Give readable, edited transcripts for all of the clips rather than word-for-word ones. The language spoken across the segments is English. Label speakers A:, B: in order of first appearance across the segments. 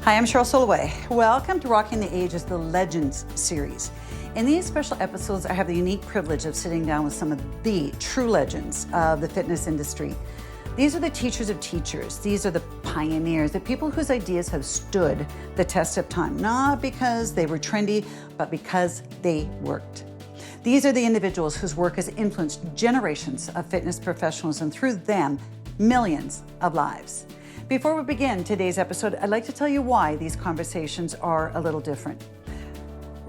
A: Hi, I'm Cheryl Soleway. Welcome to Rocking the Ages, the Legends series. In these special episodes, I have the unique privilege of sitting down with some of the true legends of the fitness industry. These are the teachers of teachers. These are the pioneers, the people whose ideas have stood the test of time, not because they were trendy, but because they worked. These are the individuals whose work has influenced generations of fitness professionals and through them, millions of lives. Before we begin today's episode, I'd like to tell you why these conversations are a little different.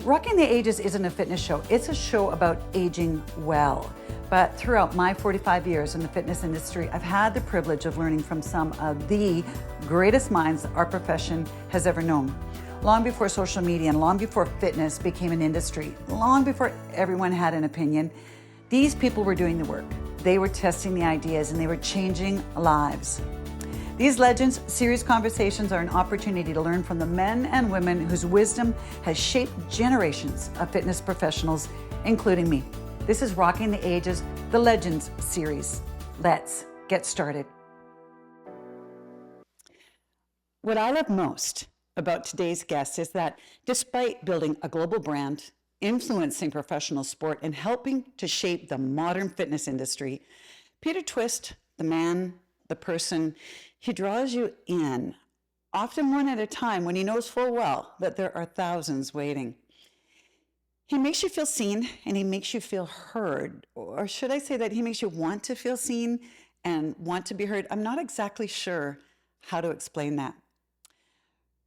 A: Rocking the Ages isn't a fitness show. It's a show about aging well. But throughout my 45 years in the fitness industry, I've had the privilege of learning from some of the greatest minds our profession has ever known. Long before social media and long before fitness became an industry, long before everyone had an opinion, these people were doing the work. They were testing the ideas and they were changing lives. These Legends series conversations are an opportunity to learn from the men and women whose wisdom has shaped generations of fitness professionals, including me. This is Rocking the Ages, the Legends series. Let's get started. What I love most about today's guest is that despite building a global brand, influencing professional sport, and helping to shape the modern fitness industry, Peter Twist, the man, the person, he draws you in, often one at a time when he knows full well that there are thousands waiting. He makes you feel seen and he makes you feel heard, or should I say that he makes you want to feel seen and want to be heard? I'm not exactly sure how to explain that.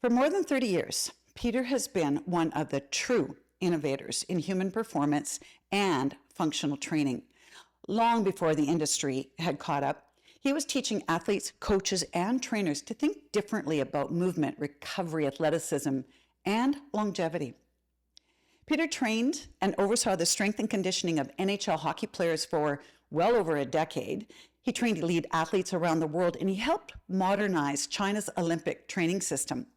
A: For more than 30 years, Peter has been one of the true innovators in human performance and functional training. Long before the industry had caught up, he was teaching athletes, coaches, and trainers to think differently about movement, recovery, athleticism, and longevity. Peter trained and oversaw the strength and conditioning of NHL hockey players for well over a decade. He trained elite athletes around the world, and he helped modernize China's Olympic training system.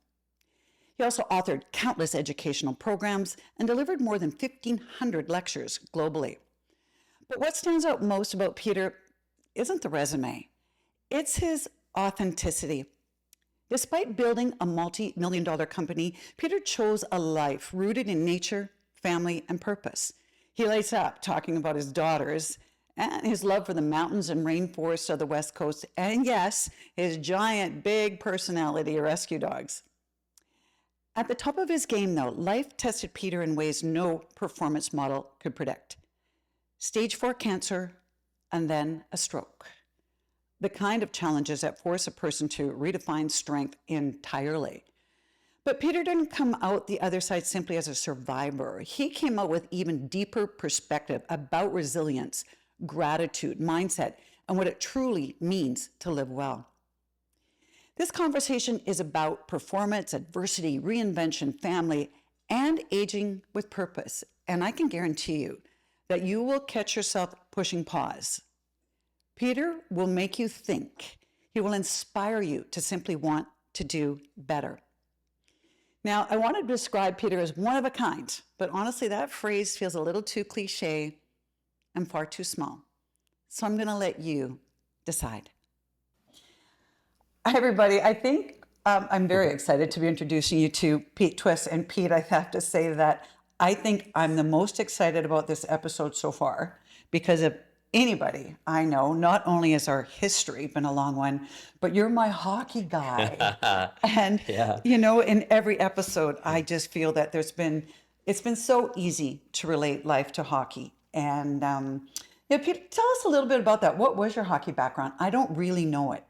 A: He also authored countless educational programs and delivered more than 1,500 lectures globally. But what stands out most about Peter isn't the resume. It's his authenticity. Despite building a multi-million-dollar company, Peter chose a life rooted in nature, family, and purpose. He lights up talking about his daughters and his love for the mountains and rainforests of the West Coast, and yes, his giant, big personality rescue dogs. At the top of his game, though, life tested Peter in ways no performance model could predict. Stage 4 cancer, and then a stroke. The kind of challenges that force a person to redefine strength entirely. But Peter didn't come out the other side simply as a survivor. He came out with even deeper perspective about resilience, gratitude, mindset, and what it truly means to live well. This conversation is about performance, adversity, reinvention, family, and aging with purpose. And I can guarantee you that you will catch yourself pushing pause. Peter will make you think. He will inspire you to simply want to do better. Now, I want to describe Peter as one of a kind, but honestly, that phrase feels a little too cliche and far too small. So I'm going to let you decide. Hi, everybody. I think I'm very excited to be introducing you to Pete Twist. And Pete, I have to say that I think I'm the most excited about this episode so far because of anybody I know, not only has our history been a long one, but you're my hockey guy. And,
B: Yeah.
A: you know, in every episode, I just feel that it's been so easy to relate life to hockey. And, Peter, tell us a little bit about that. What was your hockey background? I don't really know it.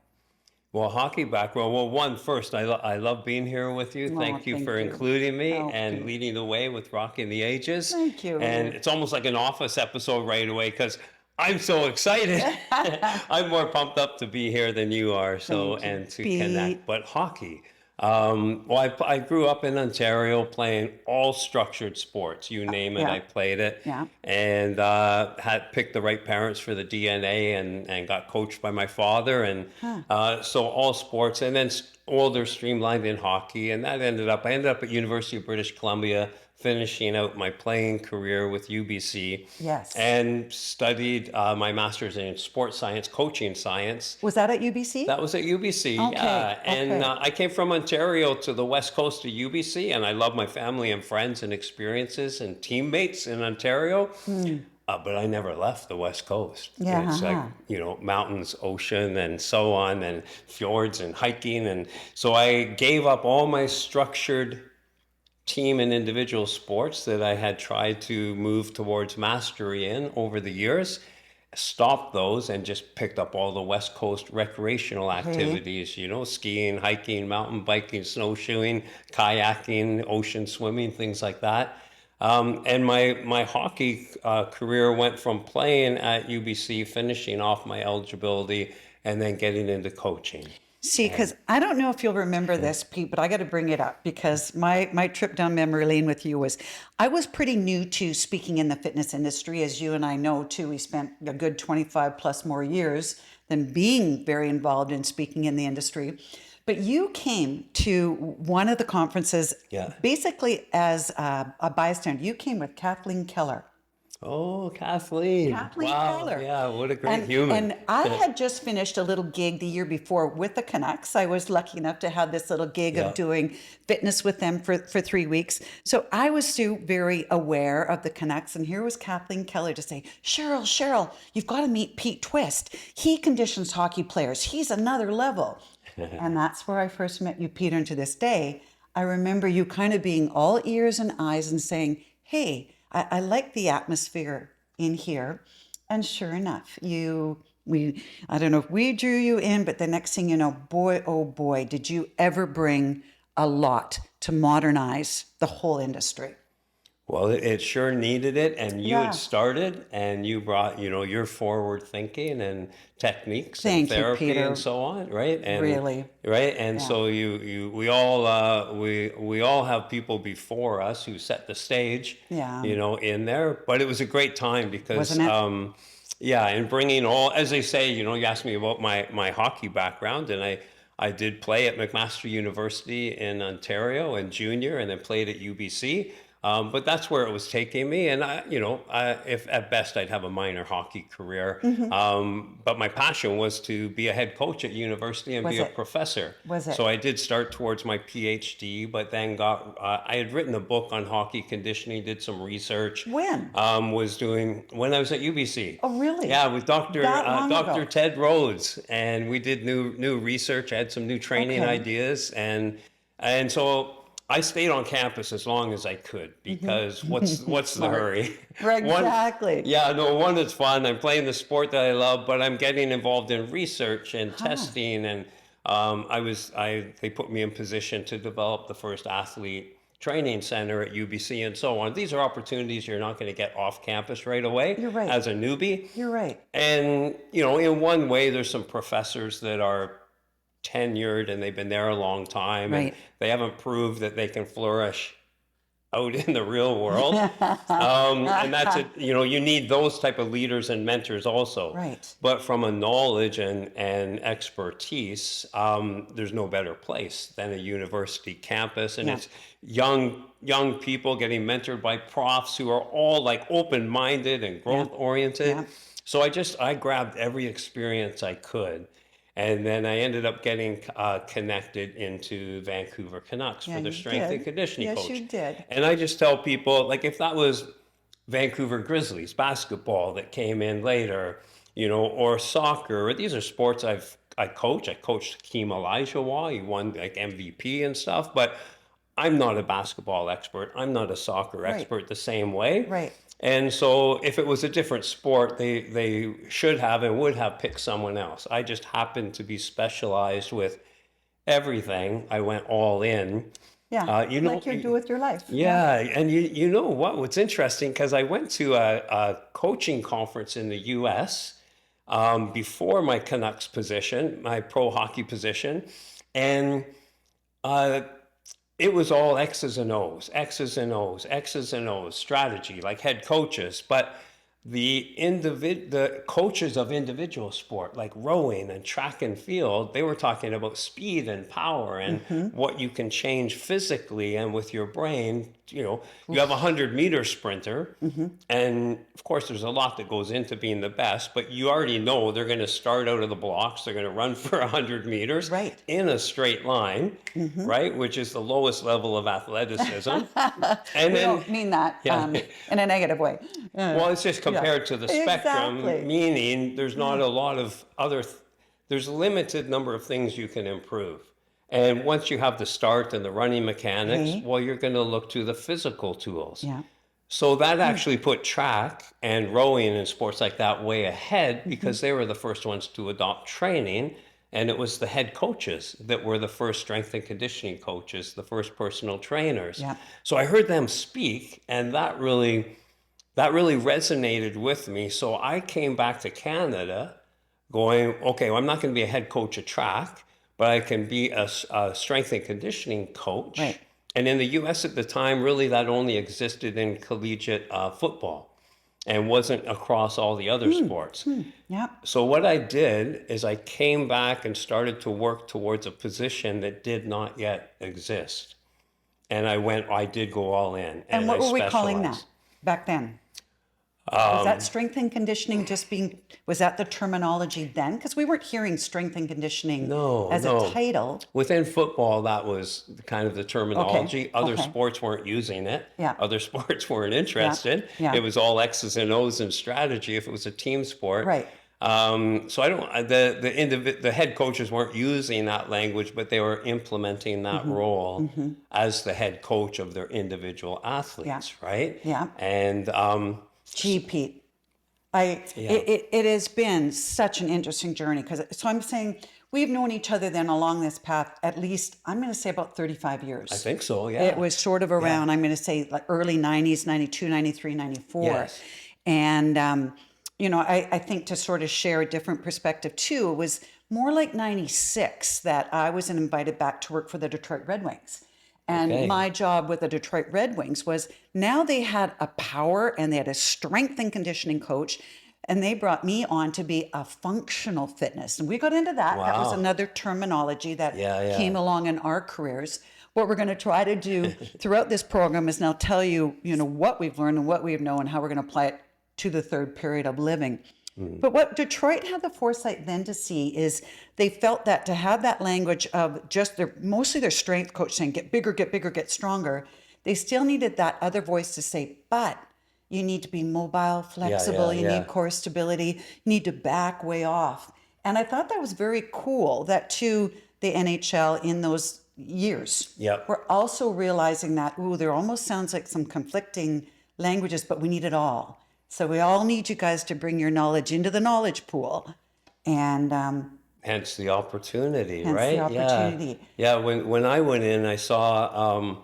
B: Well, hockey background. Well, first, I love being here with you.
A: Oh,
B: Thank you
A: thank
B: for
A: you.
B: including me
A: Oh,
B: and
A: good.
B: leading the way with Rocking the Ages.
A: Thank you.
B: And it's almost like an Office episode right away because I'm so excited. I'm more pumped up to be here than you are. So,
A: Thank you.
B: and to
A: Pete.
B: connect. But hockey. Well, I grew up in Ontario playing all structured sports. You name it,
A: Yeah.
B: I played it.
A: Yeah.
B: And had picked the right parents for the DNA and got coached by my father. And so all sports, and then older streamlined in hockey. And I ended up at University of British Columbia, finishing out my playing career with UBC
A: Yes.
B: and studied my master's in sports science, coaching science.
A: Was that at UBC?
B: That was at UBC,
A: Okay,
B: yeah. And
A: okay.
B: I came from Ontario to the west coast of UBC, and I love my family and friends and experiences and teammates in Ontario. But I never left the west coast.
A: Yeah,
B: It's like,
A: uh-huh.
B: mountains, ocean, and so on, and fjords and hiking. And so I gave up all my structured team and individual sports that I had tried to move towards mastery in over the years, stopped those and just picked up all the West Coast recreational
A: Okay.
B: activities, skiing, hiking, mountain biking, snowshoeing, kayaking, ocean swimming, things like that. And my hockey career went from playing at UBC, finishing off my eligibility, and then getting into coaching.
A: See, because I don't know if you'll remember this, Pete, but I got to bring it up because my trip down memory lane with you was I was pretty new to speaking in the fitness industry, as you and I know too. We spent a good 25 plus more years than being very involved in speaking in the industry. But you came to one of the conferences
B: Yeah.
A: basically as a bystander. You came with Kathleen Keller.
B: Oh, Kathleen.
A: Kathleen
B: Wow.
A: Keller.
B: Yeah, what a great
A: And
B: human.
A: and I had just finished a little gig the year before with the Canucks. I was lucky enough to have this little gig
B: Yeah.
A: of doing fitness with them for 3 weeks. So I was still very aware of the Canucks. And here was Kathleen Keller to say, Cheryl, you've got to meet Pete Twist. He conditions hockey players. He's another level. And that's where I first met you, Peter. And to this day, I remember you kind of being all ears and eyes and saying, hey, I like the atmosphere in here. And sure enough, I don't know if we drew you in, but the next thing you know, boy, oh boy, did you ever bring a lot to modernize the whole industry.
B: Well, it sure needed it, and you had
A: Yeah.
B: started, and you brought, your forward thinking and techniques and
A: Thank you,
B: therapy
A: Peter.
B: and so on, right? And
A: Really.
B: right, and
A: Yeah.
B: so we all have people before us who set the stage,
A: Yeah.
B: in there. But it was a great time because,
A: Wasn't it?
B: yeah, and bringing all, as they say, you asked me about my hockey background, and I did play at McMaster University in Ontario in junior, and then played at UBC. But that's where it was taking me, and if at best I'd have a minor hockey career. But my passion was to be a head coach at university and
A: Was
B: be a
A: it?
B: professor.
A: Was it?
B: So I did start towards my PhD, but then I had written a book on hockey conditioning, did some research.
A: When?
B: Was doing when I was at UBC.
A: Oh, really?
B: Yeah, with
A: That long
B: Dr.
A: ago?
B: Ted Rhodes, and we did new research. I had some new training
A: Okay.
B: ideas, and so I stayed on campus as long as I could because what's the
A: Smart.
B: hurry?
A: Exactly.
B: Yeah, no, one, it's fun. I'm playing the sport that I love, but I'm getting involved in research and testing, and they put me in position to develop the first athlete training center at UBC and so on. These are opportunities you're not going to get off campus right away
A: You're right.
B: as a newbie.
A: You're right.
B: And, in one way, there's some professors that are tenured and they've been there a long time, and
A: Right.
B: they haven't proved that they can flourish out in the real world. And that's it. You need those type of leaders and mentors also.
A: Right.
B: But from a knowledge and expertise, there's no better place than a university campus, and
A: Yeah.
B: it's young people getting mentored by profs who are all like open-minded and growth oriented.
A: Yeah.
B: So I grabbed every experience I could. And then I ended up getting connected into Vancouver Canucks
A: Yeah,
B: for the
A: you
B: strength
A: did.
B: and conditioning
A: Yes,
B: coach.
A: you did.
B: And I just tell people, like, if that was Vancouver Grizzlies basketball that came in later, or soccer, or these are sports I coach. I coached Hakeem Olajuwon. He won like MVP and stuff. But I'm not a basketball expert. I'm not a soccer
A: Right.
B: expert the same way.
A: Right.
B: And so if it was a different sport, they should have and would have picked someone else. I just happened to be specialized with everything. I went all in.
A: Yeah. Like you do with your life.
B: Yeah, and you know what? What's interesting, because I went to a coaching conference in the U.S. Before my Canucks position, my pro hockey position, and it was all X's and O's, X's and O's, X's and O's strategy, like head coaches. But the coaches of individual sport, like rowing and track and field, they were talking about speed and power and what you can change physically and with your brain you have a 100-meter sprinter, and of course there's a lot that goes into being the best, but you already know they're going to start out of the blocks, they're going to run for 100 meters
A: Right.
B: in a straight line, right, which is the lowest level of athleticism. And
A: We
B: then,
A: don't mean that
B: yeah.
A: in a negative way.
B: Well, it's just compared to the spectrum,
A: Exactly.
B: meaning there's not a lot of there's a limited number of things you can improve. And once you have the start and the running mechanics, well, you're going to look to the physical tools.
A: Yeah.
B: So that actually put track and rowing and sports like that way ahead because they were the first ones to adopt training. And it was the head coaches that were the first strength and conditioning coaches, the first personal trainers.
A: Yeah.
B: So I heard them speak, and that really resonated with me. So I came back to Canada going, okay, well, I'm not going to be a head coach of track, but I can be a strength and conditioning coach.
A: Right.
B: And in the US at the time, really that only existed in collegiate football and wasn't across all the other sports.
A: Yeah.
B: So what I did is I came back and started to work towards a position that did not yet exist. And I did go all in.
A: And what
B: I
A: were we calling that
B: specialized.
A: back then? Was that strength and conditioning was that the terminology then? Because we weren't hearing strength and conditioning as a title.
B: Within football, that was kind of the terminology. Other
A: Okay.
B: sports weren't using it.
A: Yeah.
B: Other sports weren't interested.
A: Yeah.
B: It was all X's and O's and strategy if it was a team sport.
A: Right.
B: So I don't. The head coaches weren't using that language, but they were implementing that role as the head coach of their individual athletes, right?
A: Yeah.
B: And
A: Gee, Pete, it has been such an interesting journey so I'm saying we've known each other then along this path at least, I'm going to say about 35 years.
B: I think so, yeah.
A: It was sort of around, I'm going to say like early 90s, 92, 93, 94.
B: Yes.
A: And, I think to sort of share a different perspective too, it was more like 96 that I was invited back to work for the Detroit Red Wings. And my job with the Detroit Red Wings was now they had a power and they had a strength and conditioning coach, and they brought me on to be a functional fitness. And we got into that. That was another terminology that came along in our careers. What we're going to try to do throughout this program is now tell you, what we've learned and what we know and how we're going to apply it to the third period of living. But what Detroit had the foresight then to see is they felt that to have that language of just mostly their strength coach saying, get bigger, get stronger, they still needed that other voice to say, but you need to be mobile, flexible, you need core stability, you need to back way off. And I thought that was very cool that too, the NHL in those years were also realizing that, there almost sounds like some conflicting languages, but we need it all. So we all need you guys to bring your knowledge into the knowledge pool, and
B: hence the opportunity,
A: hence
B: right?
A: the opportunity.
B: Yeah. When I went in, I saw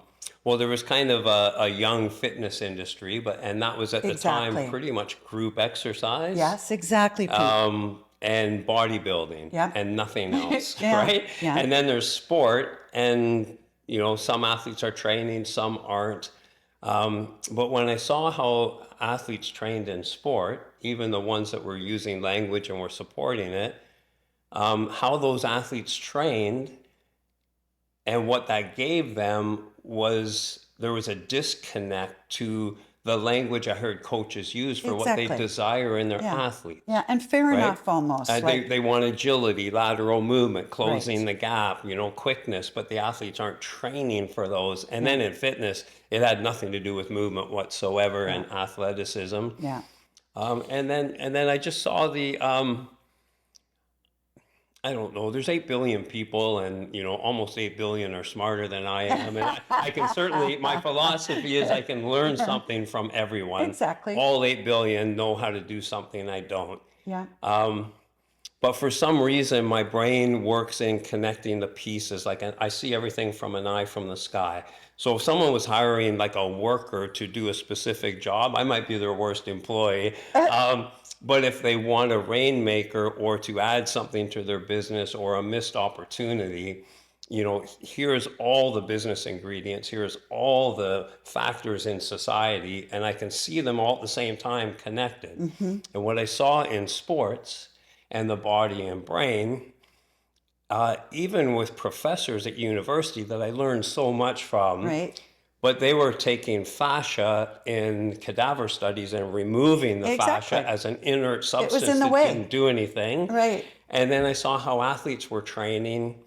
B: there was kind of a young fitness industry, and that was at the time pretty much group exercise.
A: Yes, exactly. Pete.
B: And bodybuilding, and nothing else, right?
A: Yeah.
B: And then there's sport, and some athletes are training, some aren't. But when I saw how athletes trained in sport, even the ones that were using language and were supporting it, how those athletes trained and what that gave them was there was a disconnect to the language I heard coaches use for what they desire in their athletes.
A: Yeah, and fair enough almost.
B: They want agility, lateral movement, closing the gap, quickness, but the athletes aren't training for those. And then in fitness, it had nothing to do with movement whatsoever and athleticism.
A: Yeah.
B: And then I just saw the I don't know, there's 8 billion people and, almost 8 billion are smarter than I am. And I can certainly, my philosophy is I can learn something from everyone.
A: Exactly.
B: All 8 billion know how to do something I don't.
A: Yeah.
B: But for some reason, my brain works in connecting the pieces. Like I see everything from an eye from the sky. So if someone was hiring like a worker to do a specific job, I might be their worst employee. But if they want a rainmaker or to add something to their business or a missed opportunity, here's all the business ingredients, here's all the factors in society, and I can see them all at the same time connected. And what I saw in sports and the body and brain, even with professors at university that I learned so much from, But they were taking fascia in cadaver studies and removing the fascia
A: Exactly.
B: as an inert
A: It was
B: substance
A: in the
B: that
A: way.
B: didn't do anything.
A: Right.
B: And then I saw how athletes were training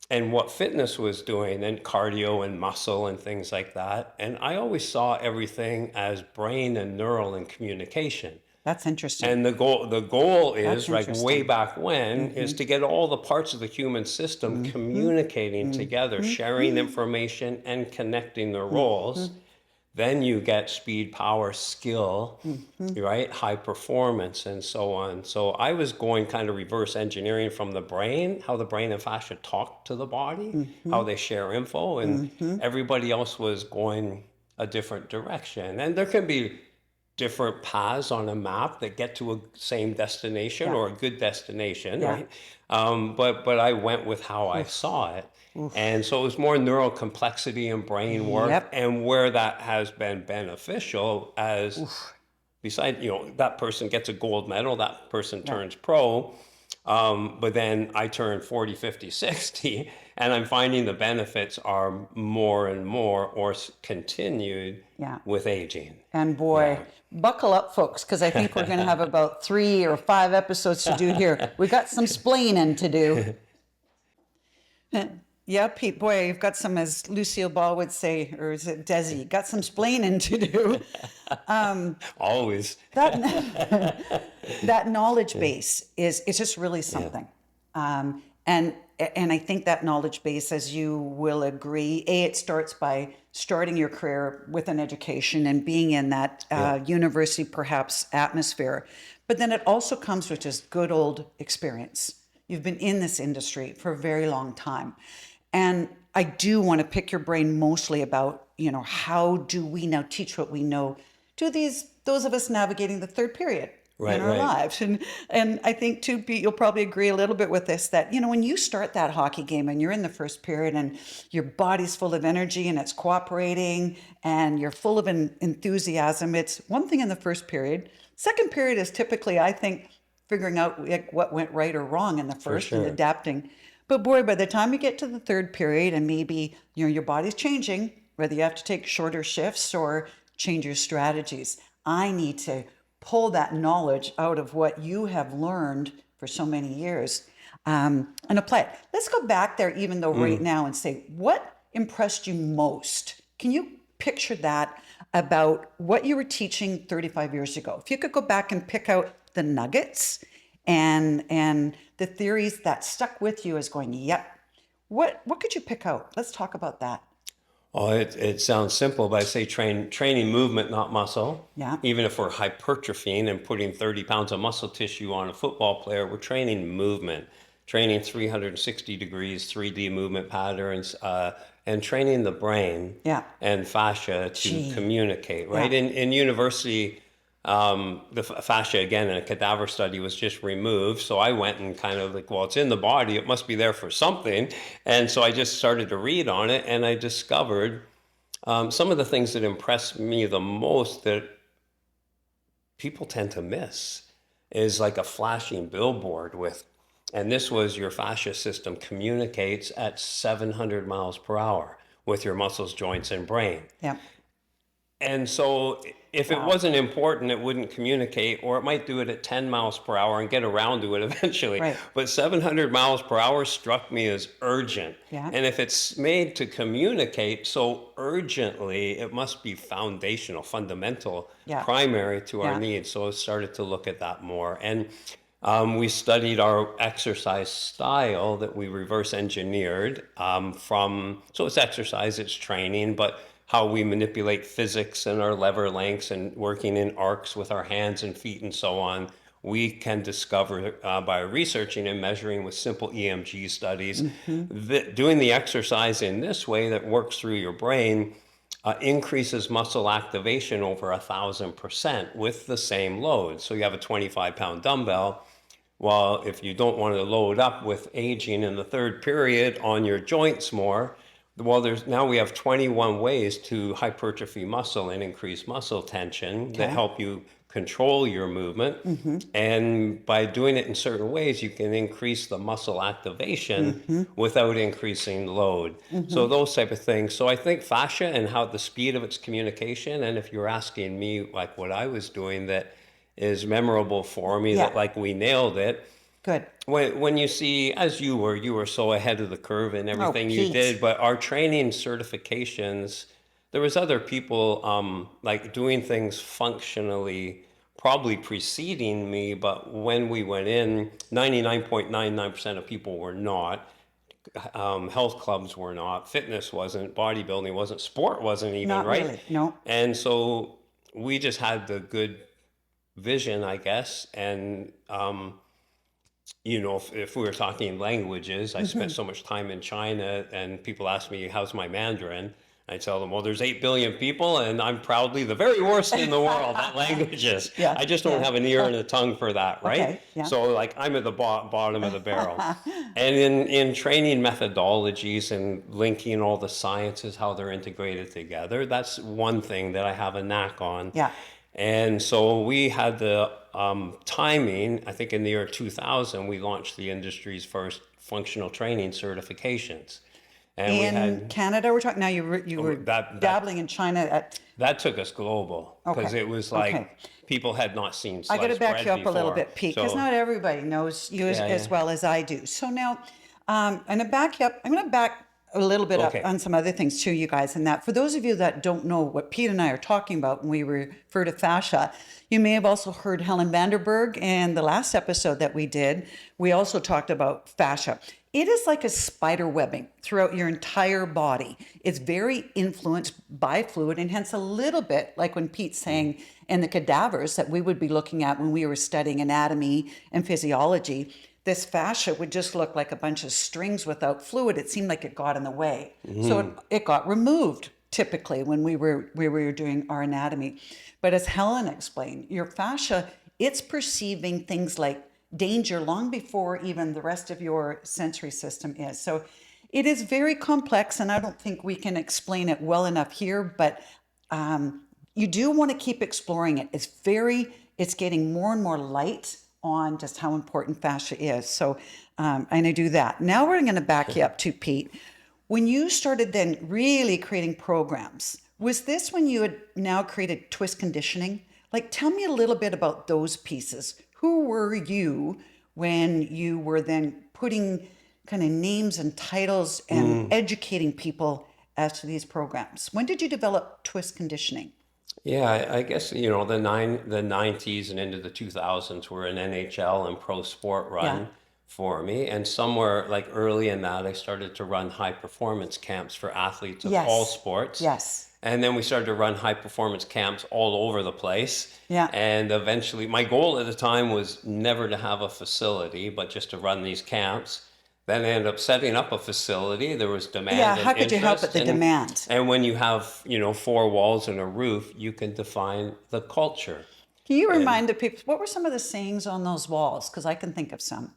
B: and what fitness was doing and cardio and muscle and things like that. And I always saw everything as brain and neural and communication.
A: That's interesting.
B: And the goal
A: That's
B: is, like way
A: interesting.
B: back when, is to get all the parts of the human system communicating together, sharing information and connecting the roles. Then you get speed, power, skill, right? High performance and so on. So I was going kind of reverse engineering from the brain, how the brain and fascia talk to the body, how they share info, and everybody else was going a different direction. And there can be different paths on a map that get to a same destination
A: Yeah.
B: or a good destination,
A: Yeah.
B: right? But I went with how I saw it. And so it was more neural complexity and brain work,
A: Yep.
B: and where that has been beneficial as beside, that person gets a gold medal, that person turns pro. But then I turn 40, 50, 60, and I'm finding the benefits are more and more or continued
A: Yeah.
B: with aging.
A: And boy, buckle up, folks, because I think we're going to have about 3 or 5 episodes to do here. We got some splaining to do. Yeah, Pete, boy, you've got some, as Lucille Ball would say, or is it Desi, got some splaining to do.
B: Always.
A: That knowledge base is just really something. And I think that knowledge base, as you will agree, it starts by starting your career with an education and being in that university, perhaps, atmosphere. But then it also comes with just good old experience. You've been in this industry for a very long time. And I do want to pick your brain mostly about, how do we now teach what we know to those of us navigating the third period in our lives. And I think too, Pete, you'll probably agree a little bit with this, that, when you start that hockey game and you're in the first period and your body's full of energy and it's cooperating and you're full of enthusiasm, it's one thing in the first period. Second period is typically, I think, figuring out what went right or wrong in the first and adapting. But boy, by the time you get to the third period and maybe, your body's changing, whether you have to take shorter shifts or change your strategies, I need to pull that knowledge out of what you have learned for so many years and apply it. Let's go back there, even though right now, and say, what impressed you most? Can you picture that about what you were teaching 35 years ago? If you could go back and pick out the nuggets and the theories that stuck with you as going, yep. What could you pick out? Let's talk about that.
B: Well, it sounds simple, but I say training movement, not muscle.
A: Yeah.
B: Even if we're hypertrophying and putting 30 pounds of muscle tissue on a football player, we're training movement, training 360 degrees, 3D movement patterns, and training the brain and fascia to communicate, right? In university, the fascia, again, in a cadaver study was just removed. So I went and kind of like, well, it's in the body. It must be there for something. And so I just started to read on it, and I discovered some of the things that impressed me the most that people tend to miss is like a flashing billboard with, and this was your fascia system communicates at 700 miles per hour with your muscles, joints, and brain.
A: Yeah.
B: And so if it wasn't important, it wouldn't communicate, or it might do it at 10 miles per hour and get around to it eventually.
A: Right.
B: But 700 miles per hour struck me as urgent.
A: Yeah.
B: And if it's made to communicate so urgently, it must be foundational, fundamental, primary to our needs. So I started to look at that more. And we studied our exercise style that we reverse engineered so it's exercise, it's training, but how we manipulate physics and our lever lengths and working in arcs with our hands and feet and so on, we can discover by researching and measuring with simple EMG studies that doing the exercise in this way that works through your brain increases muscle activation over 1,000% with the same load. So you have a 25-pound dumbbell. Well, if you don't want to load up with aging in the third period on your joints more, well, now we have 21 ways to hypertrophy muscle and increase muscle tension that help you control your movement. And by doing it in certain ways, you can increase the muscle activation without increasing load. So those type of things. So I think fascia and how the speed of its communication, and if you're asking me like what I was doing that is memorable for me,
A: Yeah.
B: that like we nailed it.
A: Good.
B: When you see, as you were so ahead of the curve in everything you
A: Pete.
B: did, but our training certifications, there was other people like doing things functionally probably preceding me, but when we went in, 99.99% of people were not. Health clubs were not, fitness wasn't, bodybuilding wasn't, sport wasn't even,
A: Not
B: right?
A: really. No.
B: And so we just had the good vision, I guess, and you know, if we were talking languages, I spent so much time in China and people ask me, how's my Mandarin? I tell them, well, there's 8 billion people and I'm proudly the very worst in the world at languages.
A: Yeah,
B: I just don't
A: yeah.
B: have an ear and a tongue for that, right?
A: Okay, yeah.
B: So like I'm at the bottom of the barrel. And in training methodologies and linking all the sciences, how they're integrated together, that's one thing that I have a knack on.
A: Yeah.
B: And so we had the timing, I think in the year 2000, we launched the industry's first functional training certifications. And we
A: In
B: had,
A: Canada, we're talking, now you were
B: that-
A: dabbling in China at,
B: that took us global because
A: Okay,
B: it was like
A: okay.
B: people had not seen
A: I got to
B: sliced
A: back
B: bread
A: you up a little
B: before.
A: bit, Pete, because
B: So-
A: not everybody knows you
B: Yeah,
A: as
B: yeah.
A: well as I do. So now, I'm going to back you up. I'm going to back a little bit
B: Okay.
A: up on some other things too, you guys. And that for those of you that don't know what Pete and I are talking about when we refer to fascia, you may have also heard Helen Vanderberg in the last episode that we did. We also talked about fascia. It is like a spider webbing throughout your entire body. It's very influenced by fluid, and hence a little bit like when Pete's saying in the cadavers that we would be looking at when we were studying anatomy and physiology, this fascia would just look like a bunch of strings without fluid. It seemed like it got in the way. So it got removed typically when we were doing our anatomy. But as Helen explained, your fascia, it's perceiving things like danger long before even the rest of your sensory system is. So it is very complex, and I don't think we can explain it well enough here, but you do want to keep exploring it. It's getting more and more light on just how important fascia is. So, and I do that. Now we're going to back you up to Pete. When you started then really creating programs, was this when you had now created twist conditioning? Like, tell me a little bit about those pieces. Who were you when you were then putting kind of names and titles and educating people as to these programs? When did you develop twist conditioning?
B: Yeah, I guess, you know, the 90s and into the 2000s were an NHL and pro sport run
A: Yeah.
B: for me. And somewhere like early in that, I started to run high performance camps for athletes of
A: Yes.
B: all sports.
A: Yes.
B: And then we started to run high performance camps all over the place.
A: Yeah.
B: And eventually, my goal at the time was never to have a facility, but just to run these camps. Then I ended up setting up a facility. There was demand
A: Yeah,
B: and
A: how could you help
B: interest,
A: but the demand?
B: And when you have, you know, 4 walls and a roof, you can define the culture.
A: Can you remind the people, what were some of the sayings on those walls? Because I can think of some.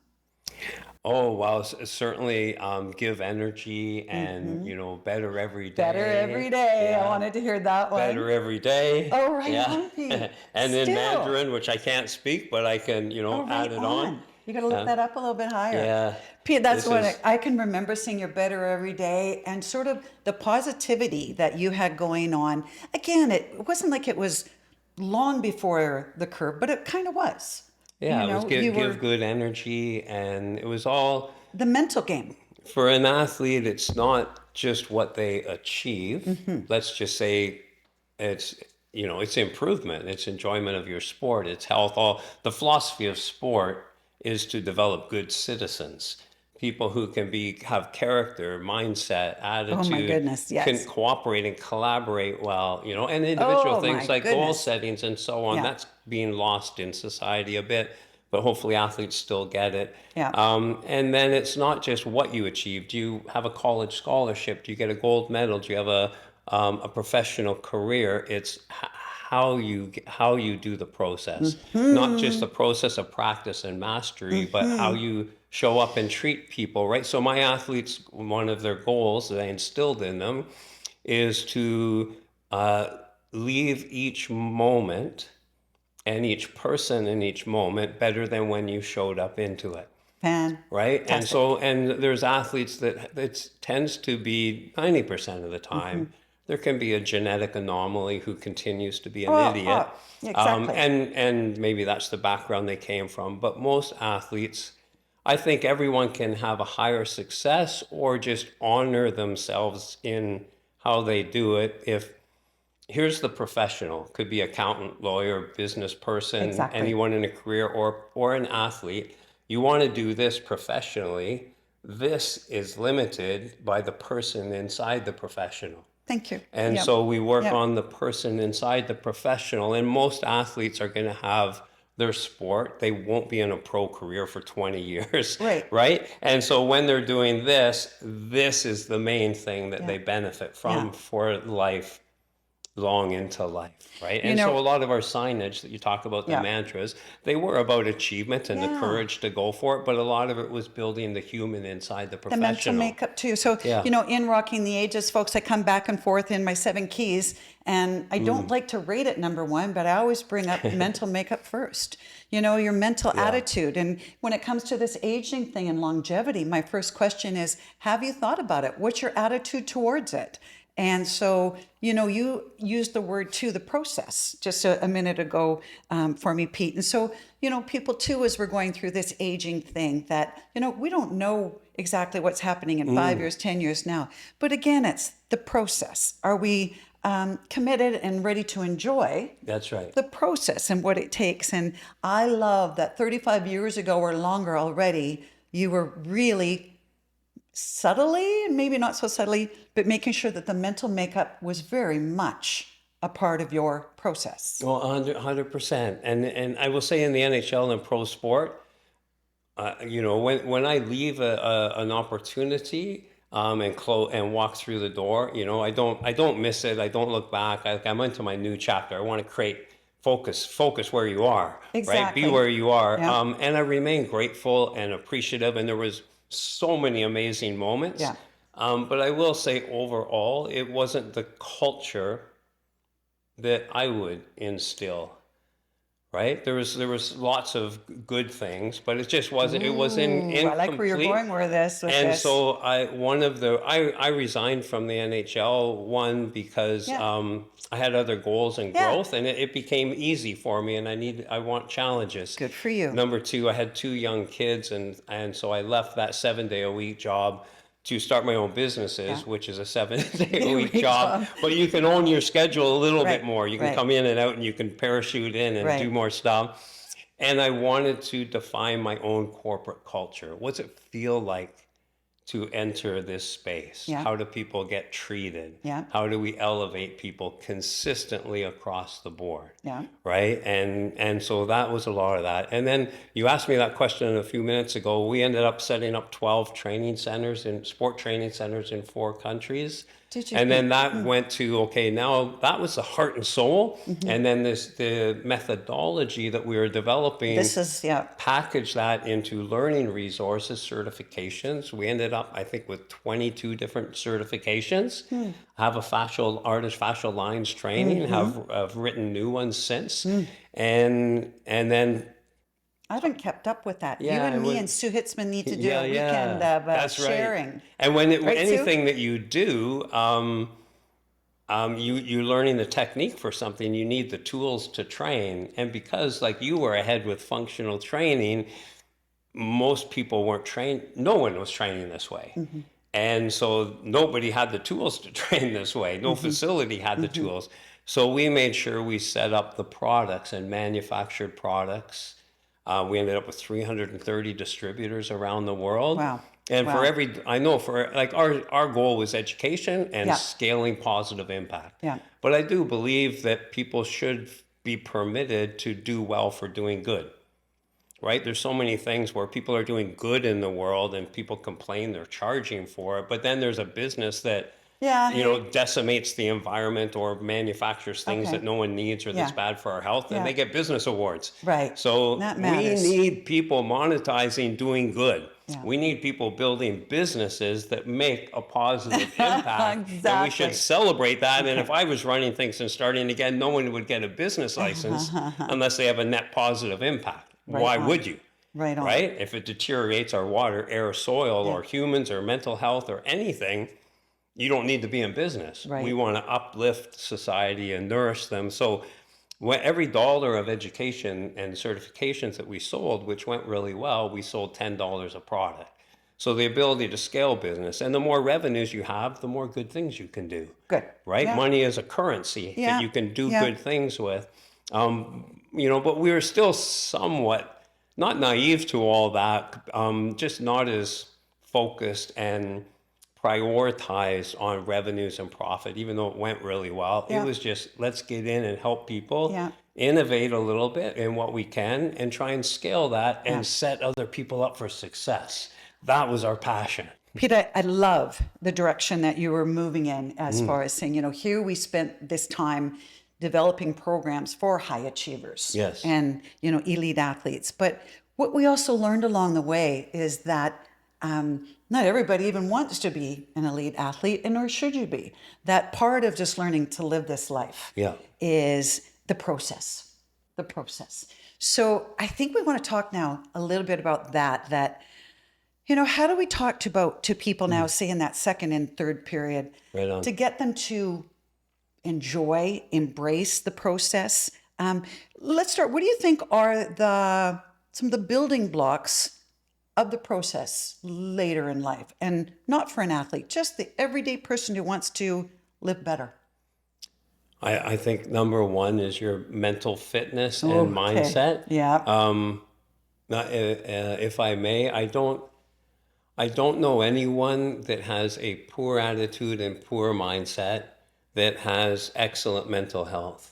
B: Oh, well, certainly give energy and, you know, better every day.
A: Better every day.
B: Yeah.
A: I wanted to hear that one.
B: Better every day.
A: Oh, right
B: Yeah.
A: on, Pete.
B: And in
A: Still.
B: Mandarin, which I can't speak, but I can, you know,
A: Oh, right
B: add it on.
A: You got to lift that up a little bit higher.
B: Yeah.
A: Pete, that's
B: This
A: what
B: is-
A: I can remember seeing your better every day and sort of the positivity that you had going on. Again, it wasn't like it was long before the curve, but it kind of was.
B: Yeah,
A: You
B: it was
A: know,
B: give,
A: you were-
B: give good energy, and it was all,
A: The mental game.
B: for an athlete, it's not just what they achieve. Let's just say it's, you know, it's improvement, it's enjoyment of your sport, it's health. All the philosophy of sport is to develop good citizens, people who can have character, mindset, attitude,
A: goodness, yes.
B: can cooperate and collaborate well, you know, and individual
A: Oh,
B: things
A: my
B: like goal
A: goodness.
B: settings and so on.
A: Yeah.
B: That's being lost in society a bit, but hopefully athletes still get it.
A: Yeah.
B: And then it's not just what you achieve. Do you have a college scholarship? Do you get a gold medal? Do you have a professional career? It's how you do the process, not just the process of practice and mastery, but how you show up and treat people, right? So my athletes, one of their goals that I instilled in them is to leave each moment and each person in each moment better than when you showed up into it. Right? And
A: Fantastic.
B: so, and there's athletes that it tends to be 90% of the time. There can be a genetic anomaly who continues to be an idiot.
A: Yeah, exactly.
B: And maybe that's the background they came from. But most athletes, I think everyone can have a higher success or just honor themselves in how they do it. If here's the professional, could be accountant, lawyer, business person,
A: Exactly.
B: anyone in a career or an athlete. You want to do this professionally. This is limited by the person inside the professional.
A: Thank you.
B: And
A: Yep.
B: so we work
A: Yep.
B: on the person inside the professional. And most athletes are going to have their sport. They won't be in a pro career for 20 years,
A: Right.
B: right? And so when they're doing this, this is the main thing that
A: Yeah.
B: they benefit
A: Yeah.
B: from for life, long into life, right?
A: You
B: And so
A: know,
B: a lot of our signage that you talk about, the
A: yeah.
B: mantras, they were about achievement and the
A: Yeah.
B: courage to go for it, but a lot of it was building the human inside the
A: The mental
B: professional.
A: makeup too. So,
B: Yeah.
A: in Rocking the Ages, folks, I come back and forth in my 7 keys, and I don't like to rate it number one, but I always bring up mental makeup first. Your mental
B: Yeah.
A: attitude. And when it comes to this aging thing and longevity, my first question is, have you thought about it? What's your attitude towards it? And so, you used the word too, the process, just a minute ago for me, Pete. And so, people too, as we're going through this aging thing, that, we don't know exactly what's happening in 5 years, 10 years now. But again, it's the process. Are we committed and ready to enjoy
B: That's right.
A: the process and what it takes? And I love that 35 years ago or longer already, you were really subtly, and maybe not so subtly, but making sure that the mental makeup was very much a part of your process.
B: Well, 100%. And I will say in the NHL and pro sport, when I leave an opportunity and walk through the door, I don't miss it. I don't look back. I'm into my new chapter. I want to create focus where you are, right? Be
A: Exactly.
B: where you are.
A: Yeah.
B: And I remain grateful and appreciative. And there was so many amazing moments.
A: Yeah.
B: But I will say overall, it wasn't the culture that I would instill, right? There was lots of good things, but it just wasn't. It was
A: Ooh, I like where you're
B: incomplete.
A: going with this.
B: And so I resigned from the NHL, one because
A: Yeah.
B: I had other goals and
A: Yeah.
B: growth, and it became easy for me, and I want challenges.
A: Good for you.
B: Number two, I had two young kids, and so I left that 7 day a week job to start my own businesses,
A: Yeah.
B: which is a 7 day a week
A: Great
B: job.
A: job.
B: But you can own your schedule a little
A: Right,
B: bit more. You can
A: right.
B: come in and out, and you can parachute in and do
A: Right.
B: more stuff. And I wanted to define my own corporate culture. What's it feel like to enter this space?
A: Yeah.
B: How do people get treated?
A: Yeah.
B: How do we elevate people consistently across the board?
A: Yeah.
B: Right? And so that was a lot of that. And then you asked me that question a few minutes ago. We ended up setting up 12 training centers in sport training centers in 4 countries.
A: Did you?
B: And then that went to, okay, now that was the heart and soul. And then the methodology that we were developing,
A: This is, yeah.
B: package that into learning resources, certifications. We ended up, I think, with 22 different certifications. Have a fascial lines training, have written new ones since. And then
A: I haven't kept up with that.
B: Yeah,
A: You and
B: it
A: me
B: was-
A: and Sue Hitzman need to do
B: yeah,
A: a weekend
B: yeah,
A: of
B: that's right.
A: sharing.
B: And
A: Right, Sue?
B: anything that you do, you're learning the technique for something, you need the tools to train. And because like you were ahead with functional training, most people weren't trained. No one was training this way. And so nobody had the tools to train this way. No facility had the tools. So we made sure we set up the products and manufactured products. We ended up with 330 distributors around the world.
A: Wow.
B: And
A: Wow.
B: for like our goal was education and
A: Yeah.
B: scaling positive impact.
A: Yeah.
B: But I do believe that people should be permitted to do well for doing good. Right? There's so many things where people are doing good in the world and people complain they're charging for it. But then there's a business that,
A: Yeah.
B: decimates the environment or manufactures things
A: Okay.
B: that no one needs or that's
A: Yeah.
B: bad for our health, and
A: Yeah.
B: they get business awards.
A: Right.
B: So
A: That
B: we
A: matters.
B: need people monetizing doing good.
A: Yeah.
B: We need people building businesses that make a positive impact. And we should
A: Exactly.
B: celebrate that. And
A: Okay.
B: if I was running things and starting again, no one would get a business license unless they have a net positive impact.
A: Right
B: Why
A: on.
B: would you?
A: Right on.
B: Right? If it deteriorates our water, air, soil,
A: Yeah.
B: or humans, or mental health, or anything, you don't need to be in business.
A: Right.
B: We want to uplift society and nourish them. So every dollar of education and certifications that we sold, which went really well, we sold $10 a product. So the ability to scale business, and the more revenues you have, the more good things you can do.
A: Good.
B: Right?
A: Yeah.
B: Money is a currency
A: Yeah.
B: that you can do
A: Yeah.
B: good things with. But we were still somewhat not naive to all that, just not as focused and prioritized on revenues and profit, even though it went really well. It
A: Yeah.
B: was just, let's get in and help people,
A: Yeah.
B: innovate a little bit in what we can, and try and scale that and
A: Yeah.
B: set other people up for success. That was our passion.
A: Peter, I love the direction that you were moving in as far as saying, here we spent this time developing programs for high achievers
B: Yes.
A: and, elite athletes. But what we also learned along the way is that not everybody even wants to be an elite athlete, and nor should you be. That part of just learning to live this life
B: Yeah.
A: is the process, the process. So I think we want to talk now a little bit about that, how do we talk to people now, say in that second and third period,
B: Right on.
A: to get them to enjoy, embrace the process? Let's start. What do you think are some of the building blocks of the process later in life? And not for an athlete, just the everyday person who wants to live better.
B: I think number one is your mental fitness and
A: Okay.
B: mindset.
A: Yeah.
B: If I may, I don't know anyone that has a poor attitude and poor mindset that has excellent mental health.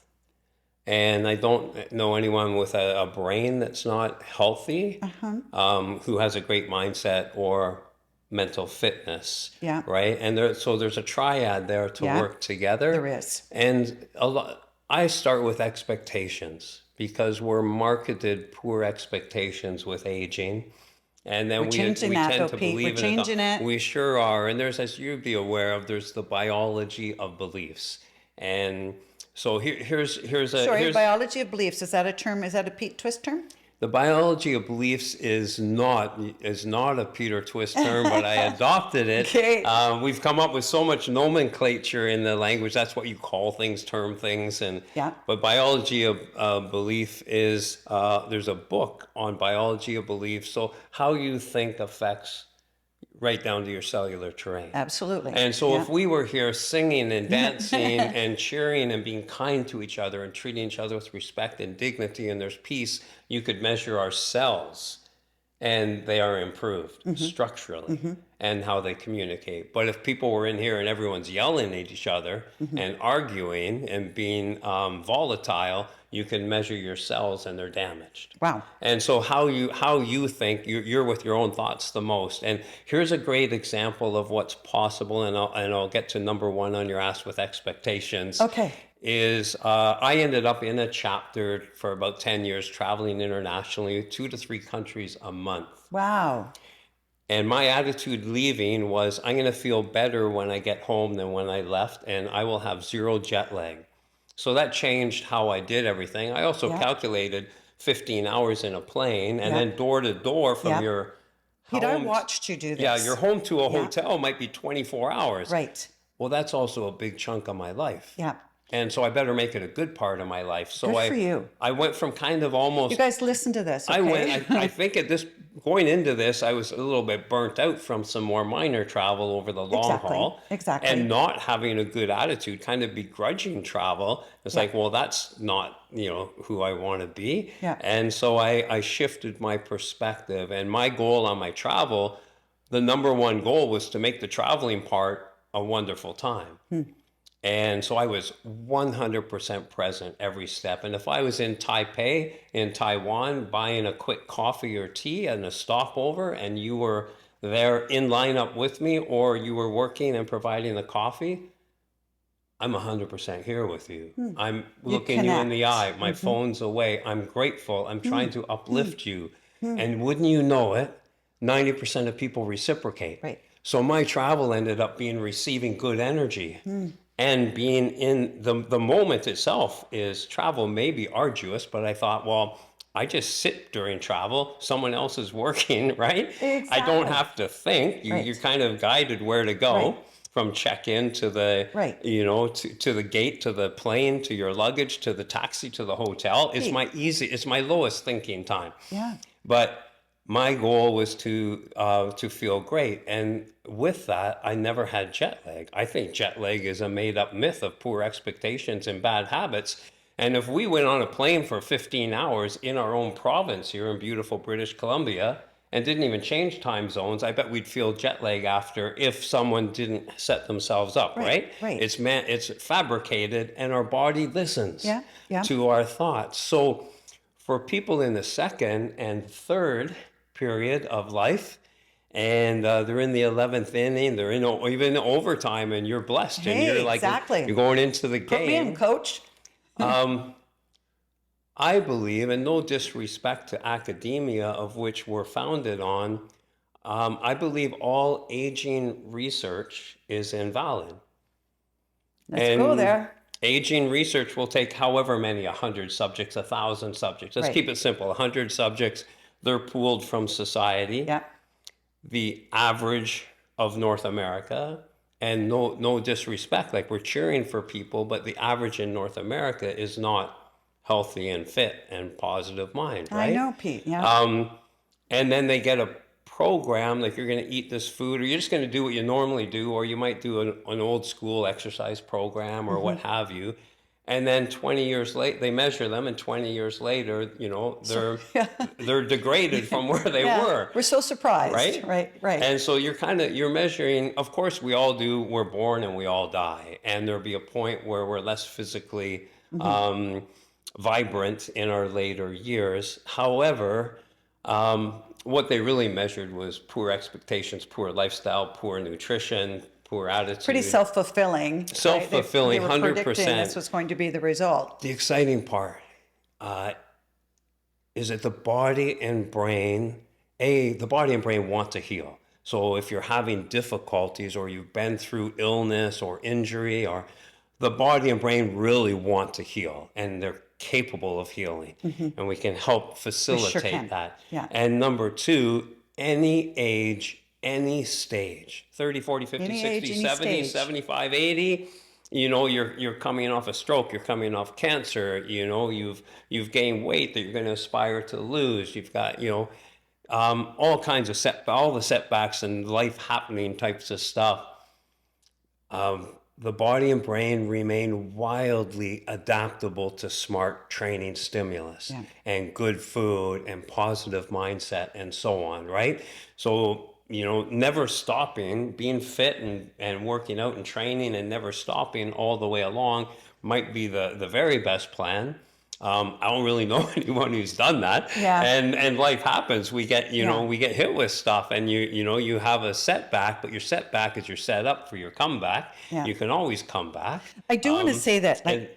B: And I don't know anyone with a brain that's not healthy, who has a great mindset or mental fitness.
A: Yeah.
B: Right. And so there's a triad there to
A: Yeah,
B: work together.
A: there is.
B: And I start with expectations, because we're marketed poor expectations with aging. And then
A: We're changing that,
B: tend
A: though,
B: to
A: Pete.
B: believe
A: We're changing it.
B: We sure are. And there's, as you'd be aware of, there's the biology of beliefs. And so here's
A: Biology of beliefs. Is that a term? Is that a Pete Twist term?
B: the biology of beliefs is not a Peter Twist term, but I adopted it.
A: Okay.
B: We've come up with so much nomenclature in the language. That's what you call things, term things, and
A: Yeah.
B: But biology of belief is there's a book on biology of belief. So how you think affects right down to your cellular terrain.
A: Absolutely.
B: And so
A: Yeah.
B: if we were here singing and dancing and cheering and being kind to each other and treating each other with respect and dignity, and there's peace, you could measure our cells and they are improved structurally and how they communicate. But if people were in here and everyone's yelling at each other and arguing and being volatile, you can measure your cells and they're damaged.
A: Wow.
B: And so how you think, you're with your own thoughts the most. And here's a great example of what's possible, and I'll get to number one on your ask with expectations.
A: Okay.
B: Is I ended up in a chapter for about 10 years, traveling internationally, 2 to 3 countries a month.
A: Wow.
B: And my attitude leaving was, I'm going to feel better when I get home than when I left, and I will have 0 jet lag. So that changed how I did everything. I also calculated 15 hours in a plane, and then door to door from your
A: Pete, I
B: home.
A: watched you do this.
B: Yeah, your home to a hotel might be 24 hours.
A: Right.
B: Well, that's also a big chunk of my life.
A: Yeah.
B: And so I better make it a good part of my life. So
A: Good for you.
B: I went from kind of almost.
A: You guys listen to this. Okay?
B: I think going into this, I was a little bit burnt out from some more minor travel over the long haul.
A: Exactly.
B: And not having a good attitude, kind of begrudging travel. It's like, well, that's not, who I want to be.
A: Yeah.
B: And so I shifted my perspective, and my goal on my travel, the number one goal was to make the traveling part a wonderful time. And so I was 100% present every step. And if I was in Taipei, in Taiwan, buying a quick coffee or tea and a stopover, and you were there in lineup with me, or you were working and providing the coffee, I'm 100% here with you. I'm looking you in the eye. My phone's away. I'm grateful. I'm trying to uplift you. And wouldn't you know it, 90% of people reciprocate.
A: Right.
B: So my travel ended up being receiving good energy. And being in the moment itself is travel may be arduous, but I thought, well, I just sit during travel. Someone else is working, right? I don't
A: Exactly.
B: have to think. You're
A: Right.
B: kind of guided where to go
A: Right.
B: from check-in to the,
A: Right.
B: to the gate, to the plane, to your luggage, to the taxi, to the hotel.
A: Pete.
B: It's my lowest thinking time.
A: Yeah.
B: But my goal was to feel great, and with that, I never had jet lag. I think jet lag is a made-up myth of poor expectations and bad habits. And if we went on a plane for 15 hours in our own province here in beautiful British Columbia and didn't even change time zones, I bet we'd feel jet lag after if someone didn't set themselves up, right?
A: Right.
B: It's fabricated, and our body listens
A: Yeah. Yeah.
B: to our thoughts. So for people in the second and third period of life, and they're in the 11th inning, they're in even overtime, and you're blessed, and
A: Hey,
B: you're like,
A: exactly.
B: you're going into the
A: Put me in,
B: game.
A: coach.
B: I believe, and no disrespect to academia, of which we're founded on, I believe all aging research is invalid.
A: Let's go
B: And
A: there.
B: aging research will take however many, 100 subjects, 1,000 subjects. Let's
A: Right.
B: keep it simple. 100 subjects, they're pooled from society,
A: Yeah.
B: the average of North America, and no disrespect, like we're cheering for people, but the average in North America is not healthy and fit and positive mind,
A: I
B: right?
A: know, Pete. Yeah.
B: And then they get a program like you're going to eat this food, or you're just going to do what you normally do, or you might do an old school exercise program or what have you. And then 20 years later, they measure them, and 20 years later, they're degraded from where they
A: Yeah.
B: were,
A: We're so surprised.
B: right?
A: Right.
B: And so you're measuring. Of course, we all do. We're born and we all die, and there'll be a point where we're less physically vibrant in our later years. However, what they really measured was poor expectations, poor lifestyle, poor nutrition, poor attitude.
A: Pretty self-fulfilling.
B: Self-fulfilling,
A: Right? They were predicting
B: 100%.
A: this was going to be the result.
B: The exciting part is that the body and brain want to heal. So if you're having difficulties or you've been through illness or injury, or the body and brain really want to heal, and they're capable of healing, and we can help facilitate
A: can.
B: that.
A: Yeah.
B: And number two, any age, any stage, 30, 40, 50,
A: Any
B: 60,
A: age, any
B: 70,
A: stage.
B: 75, 80, you're coming off a stroke, you're coming off cancer, you've gained weight that you're going to aspire to lose, you've got, all kinds of all the setbacks and life happening types of stuff. The body and brain remain wildly adaptable to smart training stimulus and good food and positive mindset and so on, right? So, never stopping, being fit and working out and training and never stopping all the way along might be the very best plan. I don't really know anyone who's done that.
A: Yeah.
B: And life happens. We get, we get hit with stuff, and you have a setback, but your setback is your setup for your comeback.
A: Yeah.
B: You can always come back.
A: I do want to say that,
B: and-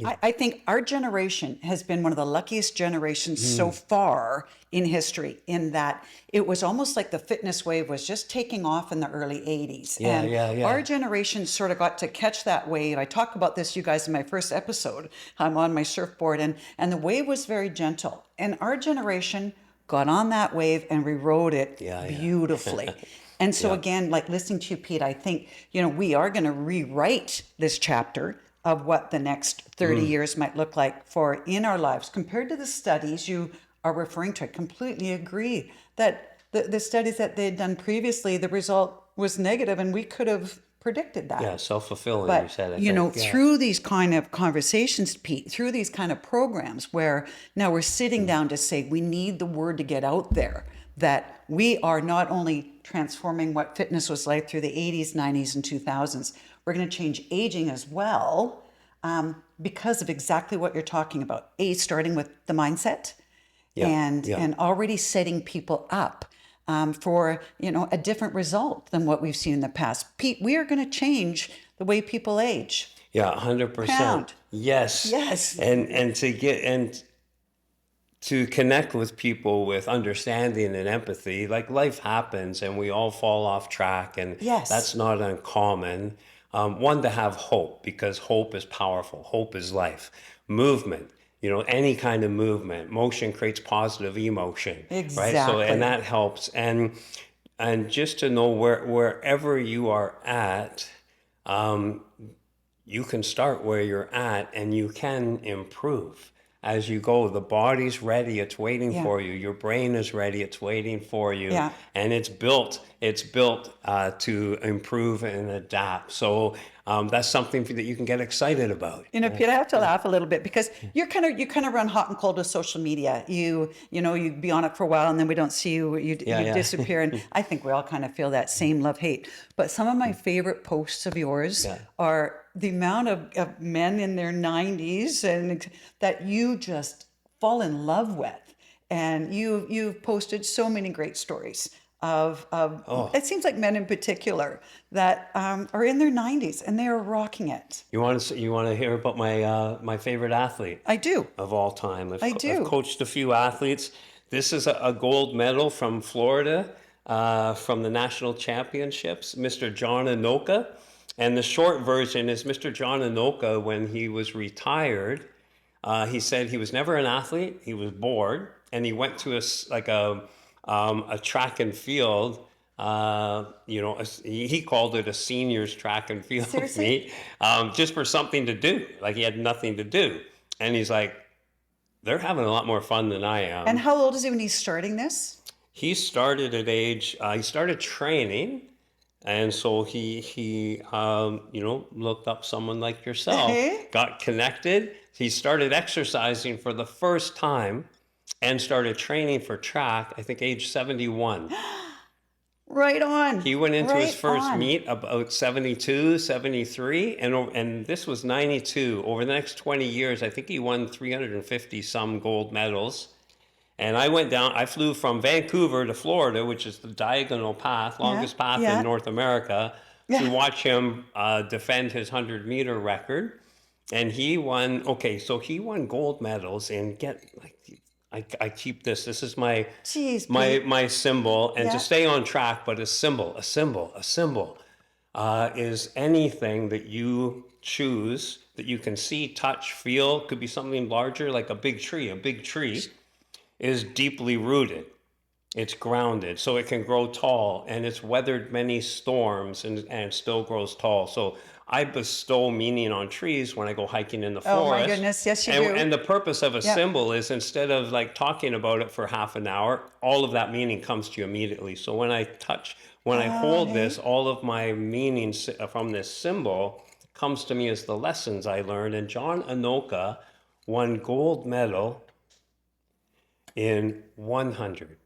A: I think our generation has been one of the luckiest generations so far in history, in that it was almost like the fitness wave was just taking off in the early 80s. And our generation sort of got to catch that wave. I talk about this, you guys, in my first episode. I'm on my surfboard, and the wave was very gentle. And our generation got on that wave and rewrote it beautifully. And so again, like listening to you, Pete, I think, we are going to rewrite this chapter of what the next 30 years might look like for in our lives compared to the studies you are referring to. I completely agree that the studies that they had done previously, the result was negative, and we could have predicted that.
B: Yeah, self-fulfilling,
A: But,
B: you said. I think.
A: through these kind of conversations, Pete, through these kind of programs where now we're sitting down to say we need the word to get out there, that we are not only transforming what fitness was like through the 80s, 90s, and 2000s, we're going to change aging as well, because of exactly what you're talking about. Starting with the mindset and already setting people up for, a different result than what we've seen in the past. Pete, we are going to change the way people age.
B: Yeah, 100%.
A: Proud.
B: Yes.
A: Yes.
B: And to connect with people with understanding and empathy. Like life happens and we all fall off track, and
A: Yes.
B: that's not uncommon. One, to have hope, because hope is powerful. Hope is life. Movement, any kind of movement. Motion creates positive emotion, right? So, and
A: Exactly.
B: that helps. And just to know wherever you are at, um, you can start where you're at and you can improve as you go. The body's ready, it's waiting
A: Yeah.
B: for you. Your brain is ready, it's waiting for you.
A: Yeah.
B: And it's built to improve and adapt. So that's something that you can get excited about.
A: Peter, I have to laugh a little bit because you kind of run hot and cold with social media. You be on it for a while and then we don't see you. You
B: Yeah, yeah.
A: disappear, and I think we all kind of feel that same love hate. But some of my favorite posts of yours
B: Yeah.
A: are the amount of men in their 90s and that you just fall in love with, and you've posted so many great stories of
B: Oh,
A: it seems like men in particular that are in their 90s and they are rocking it.
B: you want to hear about my favorite athlete
A: I do.
B: of all time?
A: I
B: I've
A: do.
B: coached a few athletes. This is a gold medal from Florida, from the national championships, Mr. John Anoka. And the short version is Mr. John Anoka, when he was retired, he said he was never an athlete. He was bored, and he went to a track and field. He called it a seniors track and field
A: Seriously?
B: meet, just for something to do. Like he had nothing to do, and he's like, they're having a lot more fun than I
A: And
B: am.
A: how old is he when he's starting this?
B: He started training, and so he looked up someone like yourself,
A: Hey,
B: got connected. He started exercising for the first time and started training for track, I think age 71.
A: right on.
B: He went into his
A: Right
B: first
A: on.
B: meet about 72, 73, and this was 92. Over the next 20 years, I think he won 350 some gold medals. And I flew from Vancouver to Florida, which is the diagonal path,
A: Yeah.
B: longest path in
A: Yeah.
B: North America, to
A: Yeah.
B: watch him defend his 100-meter record. And he won gold medals, and I keep this. This is my
A: Jeez,
B: my
A: Pete.
B: my symbol, and to
A: Yeah.
B: stay on track. But a symbol is anything that you choose that you can see, touch, feel. Could be something larger, like a big tree. A big tree is deeply rooted. It's grounded, so it can grow tall, and it's weathered many storms, and still grows tall. So I bestow meaning on trees when I go hiking in the
A: Oh my
B: forest.
A: goodness. Yes, you
B: And,
A: do.
B: and the purpose of a
A: Yep.
B: symbol is, instead of like talking about it for half an hour, all of that meaning comes to you immediately. So when I hold this,
A: Hey.
B: all of my meanings from this symbol comes to me as the lessons I learned. And John Anoka won gold medal in 100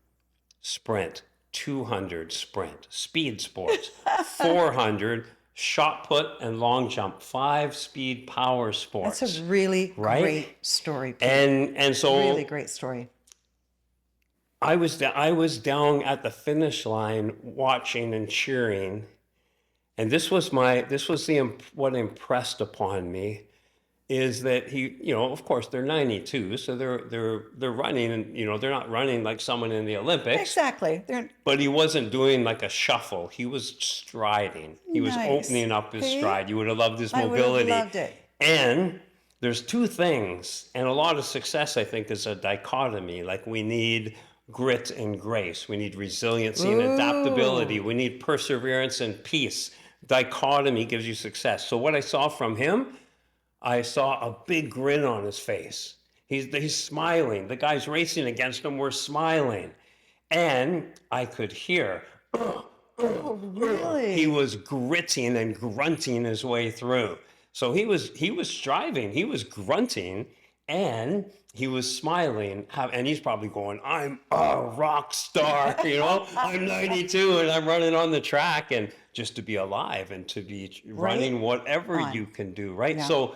B: sprint, 200 sprint, speed sports, 400 shot put and long jump, 5 speed power
A: That's a
B: sports,
A: really
B: right?
A: great story, Pete.
B: And
A: Really
B: so
A: great story.
B: I was down at the finish line watching and cheering, and what impressed upon me is that of course they're 92, so they're running, and they're not running like someone in the Olympics.
A: Exactly. They're
B: But he wasn't doing like a shuffle. He was striding. He was
A: nice.
B: opening up his
A: Hey,
B: stride. You would have loved his
A: I would have
B: mobility.
A: loved it.
B: And there's two things, and a lot of success, I think, is a dichotomy. Like, we need grit and grace. We need resiliency and adaptability.
A: Ooh.
B: We need perseverance and peace. Dichotomy gives you success. So what I saw from him, I saw a big grin on his face. He's smiling. The guys racing against him were smiling. And I could hear
A: Oh, really?
B: he was gritting and grunting his way through. So he was striving, he was grunting, and he was smiling. And he's probably going, "I'm a rock star, I'm 92 and I'm running on the track." And just to be alive and to be
A: Right
B: running whatever
A: on.
B: you can do, right?
A: Yeah.
B: So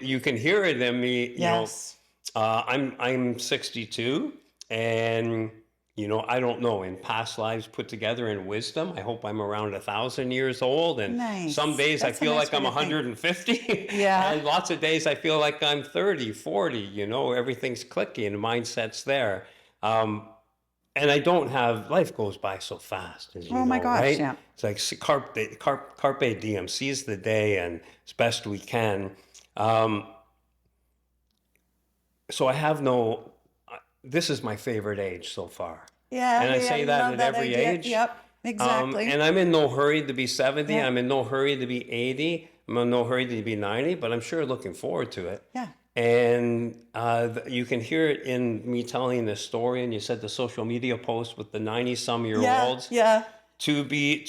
B: you can hear it in me.
A: Yes.
B: I'm 62, and you know, I don't know, in past lives put together in wisdom, I hope I'm around 1,000 years old. And
A: Nice.
B: some days I
A: That's a
B: feel
A: nice
B: like I'm
A: way to think.
B: 150.
A: Yeah.
B: And lots of days I feel like I'm 30, 40, you know, everything's clicking, the mindset's there. And I don't have, life goes by so fast, as you
A: Oh my
B: know,
A: gosh,
B: right?
A: yeah.
B: It's like carpe diem, seize the day and as best we can. So I have no, this is my favorite age so far.
A: Yeah,
B: And I
A: yeah,
B: say that
A: love
B: at
A: that
B: every
A: idea.
B: age.
A: Yep, exactly.
B: And I'm in no hurry to be 70.
A: Yeah.
B: I'm in no hurry to be 80. I'm in no hurry to be 90, but I'm sure looking forward to it.
A: Yeah.
B: And you can hear it in me telling this story. And you said the social media post with the 90-some-year-olds.
A: Yeah,
B: To be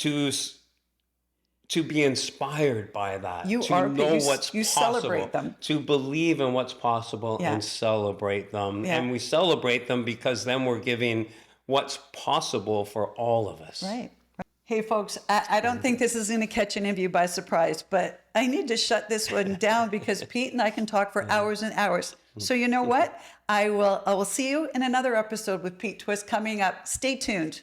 B: inspired by that,
A: You
B: to
A: are,
B: know
A: you
B: what's possible,
A: celebrate them.
B: to believe in what's possible
A: Yeah.
B: and celebrate them.
A: Yeah.
B: And we celebrate them because then we're giving what's possible for all of us.
A: Right. Hey, folks, I don't think this is going to catch any of you by surprise, but I need to shut this one down because Pete and I can talk for hours and hours. So you know what? I will see you in another episode with Pete Twist coming up. Stay tuned.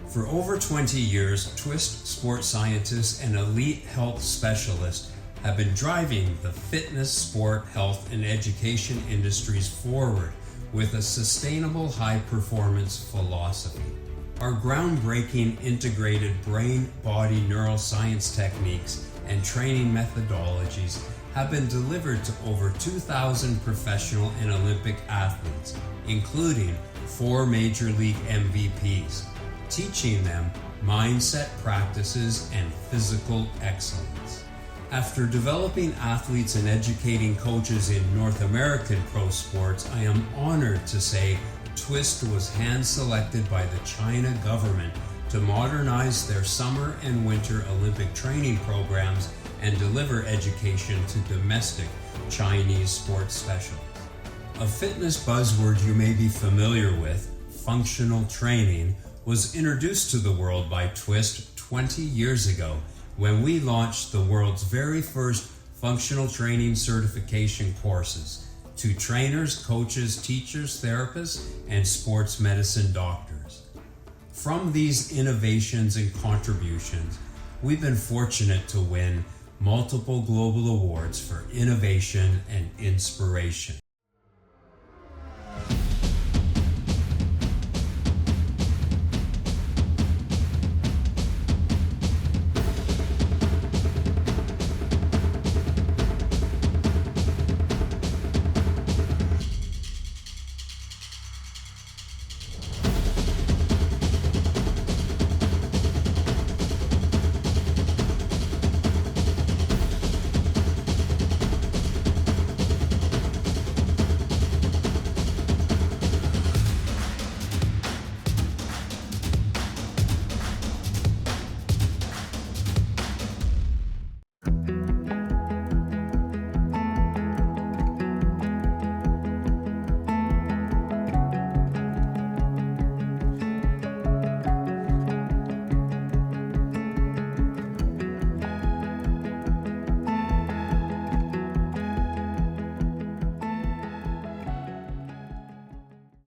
C: For over 20 years, Twist sports scientists and elite health specialists have been driving the fitness, sport, health, and education industries forward with a sustainable high-performance philosophy. Our groundbreaking integrated brain-body neuroscience techniques and training methodologies have been delivered to over 2,000 professional and Olympic athletes, including 4 Major League MVPs, teaching them mindset practices and physical excellence. After developing athletes and educating coaches in North American pro sports, I am honored to say Twist was hand-selected by the China government to modernize their summer and winter Olympic training programs and deliver education to domestic Chinese sports specialists. A fitness buzzword you may be familiar with, functional training, was introduced to the world by Twist 20 years ago when we launched the world's very first functional training certification courses to trainers, coaches, teachers, therapists, and sports medicine doctors. From these innovations and contributions, we've been fortunate to win multiple global awards for innovation and inspiration.